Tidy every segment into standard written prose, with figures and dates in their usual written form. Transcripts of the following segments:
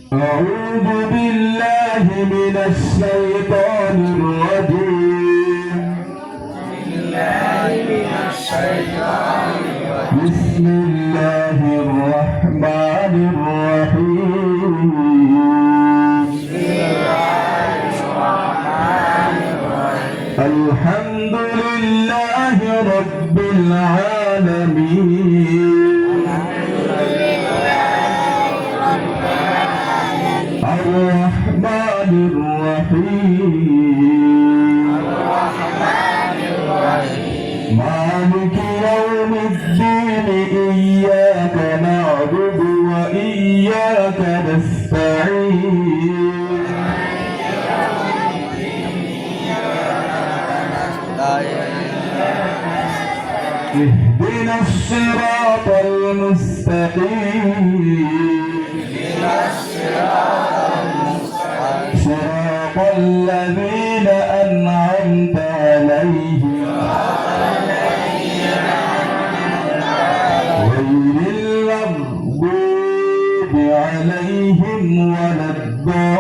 أعوذ بالله من الشيطان الرجيم. بسم الله الرحمن الرحيم. الحمد لله رب العالمين. الرحمن الرحيم. مالك يوم الدين. إياك نعبد وإياك نستعين. اهدنا الصراط المستقيم. صراط الذين أنعمت عليهم غير المغضوب عليهم ولا الضالين.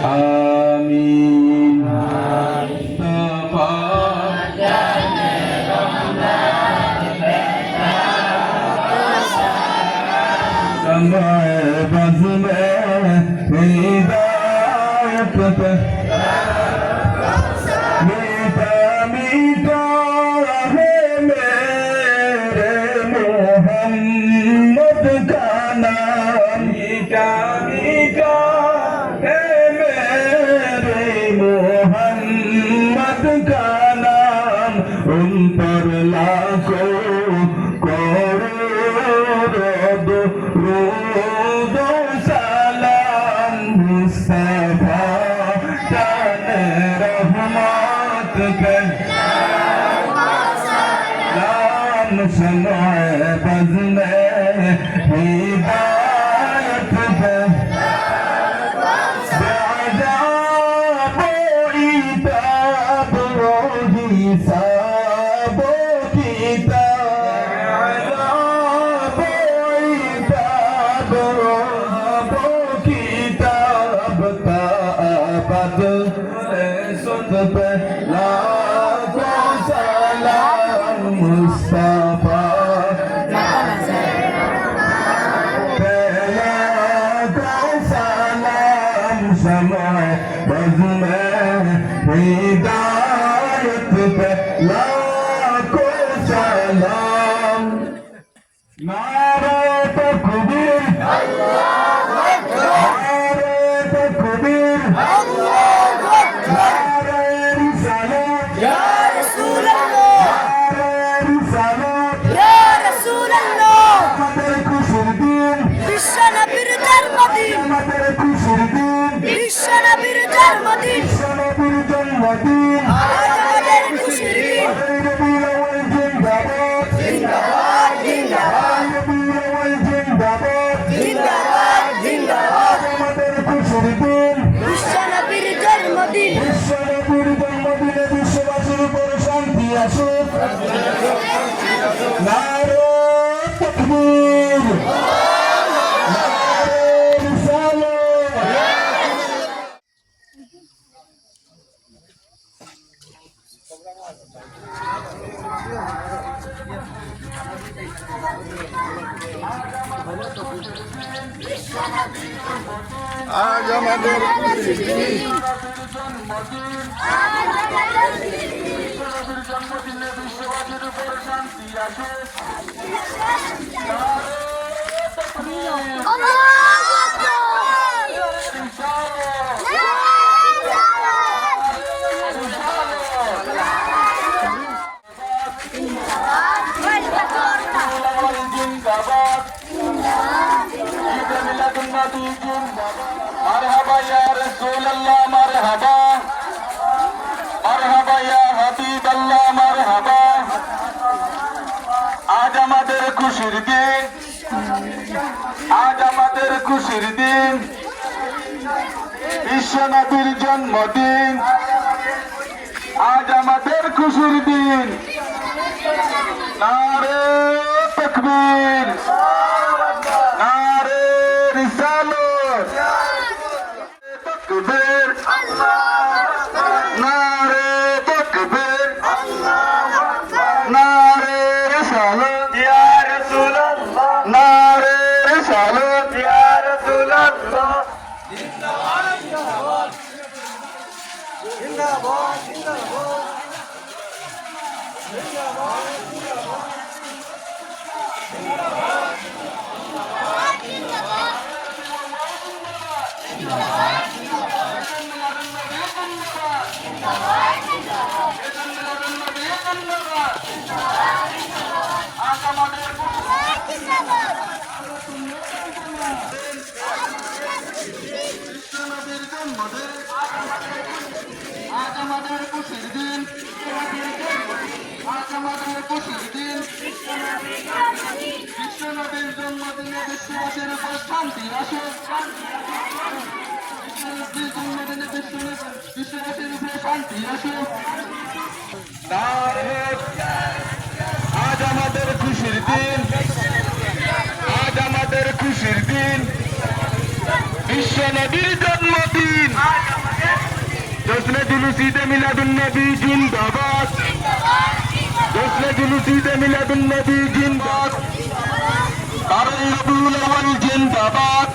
آمين. Buzz में हिदायत पे मीठा मीठा है मेरे मोहम्मद का नाम। मीठा मीठा है मेरे मोहम्मद का नाम। उन पर लाखों रोदो सलाम। मुस्तफा जाने रहमत के नाम। समाए बज़ में हिदायत पे बेअज़ाबो इताब रोही साबो किताब पे लाखों सलाम। मुस्तफा पे लाखों सलाम। समाए बज़ में हिदायत पे लाखों सलाम। नारे तकबीर, नारे तकबीर, नारे रिसालत या रसूल अल्लाह, नारे रिसालत या रसूल अल्लाह। আমাদের খুশির দিন, বিশ্ব নবীর জন্মদিন, আমাদের খুশির দিন, বিশ্ব নবীর জন্মদিন, বিশ্বনবীর জন্মদিন। আজ আমাদের খুশির দিন। রবিউল আউয়াল জিন্দাবাদ, জিন্দাবাদ জিন্দাবাদ রবিউল আউয়াল জিন্দাবাদ, জিন্দাবাদ জিন্দাবাদ। আমাদের খুশির দিন, বিশ্ব নবীর জন্মদিন, বিশ্বনবীর জন্মদিনে বিশ্ববাসীর উপর শান্তি আসুক। নারে তাকবীর, নারে রিসালাত। আজ আমাদের জন্মদিনে বিশ্ববাসীর উপর শান্তি আসে। मरहबा या रसूल अल्लाह, मरहबा मरहबा या हबीब अल्लाह, मरहबा। आज আমাদের খুশির দিন, আজ আমাদের খুশির দিন। বিশ্ব নবীর জন্মদিন, আজ আমাদের খুশির দিন। নারে তাকবীর, নারে রিসালাত, তাকবীর, নারে তাকবীর, নারে রিসালাত, ইয়া রাসূলুল্লাহ, নারে রিসালাত, ইয়া রাসূলুল্লাহ। আজ আমাদের খুশির দিন, আজ আমাদের খুশির দিন। বিশ্ব নবীর জন্মদিনে বিশ্ববাসীর উপর শান্তি আসুক। বিশ্ব নবীর জন্মদিনে বিশ্ববাসীর উপর শান্তি আসুক। আজ আমাদের খুশির দিন, আজ আমাদের খুশির দিন, বিশ্ব নবীর জন্মদিন। জশ্নে জুলুস ঈদে মিলাদুন নবী জিন্দাবাদ, জশ্নে জুলুস ঈদে মিলাদুন নবী জিন্দাবাদ, কারণ রবিউল আউয়াল জিন্দাবাদ।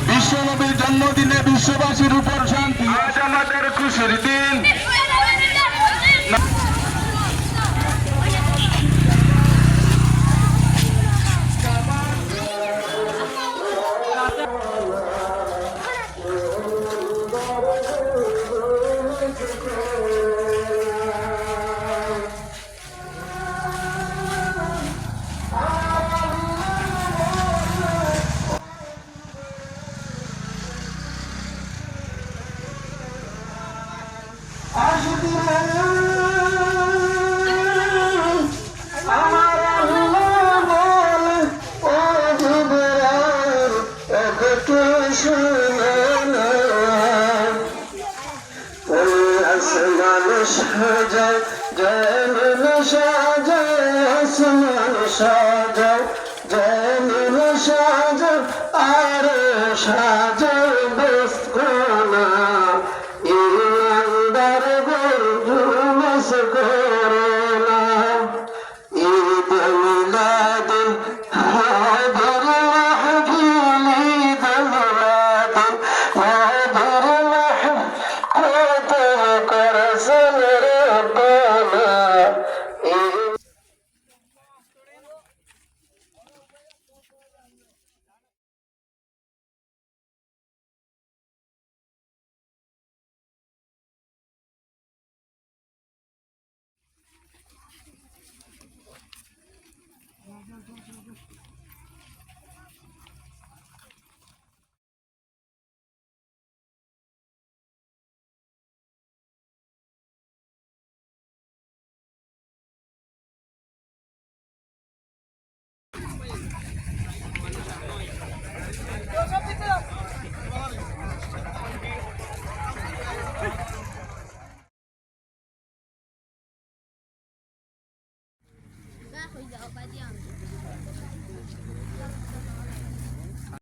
বিশ্ব নবীর জন্মদিনে বিশ্ববাসীর উপর শান্তি, আজ আমাদের খুশির দিন। আমার আল্লাহ বলে, ও জিবরাইল একটু শুনে না। ওই আসমান সাজাও, জমিন সাজাও, আসমান সাজাও, জমিন সাজাও, আর সাজাও বসখানা। ইমানদার জুলুস করে না। ঈদ মিলাদুল হাদির মাহফিল, ঈদ মিলাদুল হাদির মাহফিল, কত করছেন